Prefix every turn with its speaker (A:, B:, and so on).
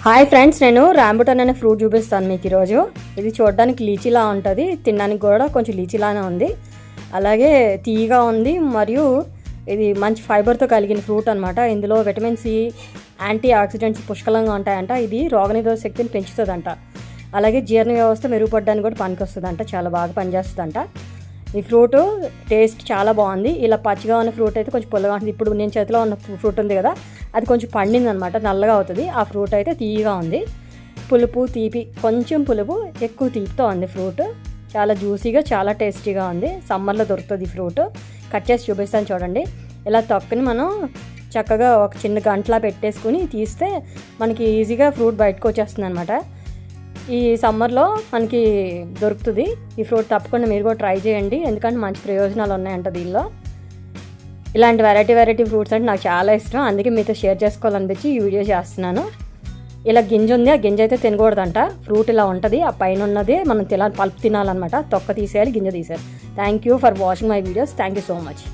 A: Hi friends, నేను rambutan అనే fruit చూపిస్తాను మీకు ఈరోజు. ఇది చూడడానికి లీచీలా ఉంటుంది, తినడానికి కూడా కొంచెం లీచీలానే ఉంది, అలాగే తీయగా ఉంది. మరియు ఇది మంచి ఫైబర్తో కలిగిన ఫ్రూట్ అనమాట. ఇందులో విటమిన్ సి, యాంటీ ఆక్సిడెంట్స్ పుష్కలంగా ఉంటాయంట. ఇది రోగనిరోధక శక్తిని పెంచుతుందంట, అలాగే జీర్ణ వ్యవస్థ మెరుగుపడడానికి కూడా పనికొస్తుందంట, చాలా బాగా పనిచేస్తుందంట. ఈ ఫ్రూట్ టేస్ట్ చాలా బాగుంది. ఇలా పచ్చిగా ఉన్న ఫ్రూట్ అయితే కొంచెం పుల్లగా ఉంటుంది. ఇప్పుడు నేను చేతిలో ఉన్న ఫ్రూట్ ఉంది కదా, అది కొంచెం పండింది అనమాట, నల్లగా అవుతుంది. ఆ ఫ్రూట్ అయితే తీయగా ఉంది, పులుపు తీపి, కొంచెం పులుపు ఎక్కువ తీపితో ఉంది. ఫ్రూట్ చాలా జ్యూసీగా, చాలా టేస్టీగా ఉంది. సమ్మర్లో దొరుకుతుంది ఈ ఫ్రూట్. కట్ చేసి చూపిస్తాను చూడండి. ఇలా తొక్కని మనం చక్కగా ఒక చిన్న గంటలా పెట్టేసుకుని తీస్తే మనకి ఈజీగా ఫ్రూట్ బయటకు వచ్చేస్తుంది అనమాట. ఈ సమ్మర్లో మనకి దొరుకుతుంది ఈ ఫ్రూట్. తప్పకుండా మీరు కూడా ట్రై చేయండి, ఎందుకంటే మంచి ప్రయోజనాలు ఉన్నాయంట దీనిలో. ఇలాంటి వెరైటీ ఫ్రూట్స్ అంటే నాకు చాలా ఇష్టం, అందుకే మీతో షేర్ చేసుకోవాలనిపించి ఈ వీడియో చేస్తున్నాను. ఇలా గింజ ఉంది, ఆ గింజ అయితే తినకూడదంట. ఫ్రూట్ ఇలా ఉంటుంది, ఆ పైన ఉన్నది మనం పల్పు తినాలన్నమాట. తొక్క తీసేయాలి, గింజ తీసేయాలి. Thank you for watching my videos. Thank you so much.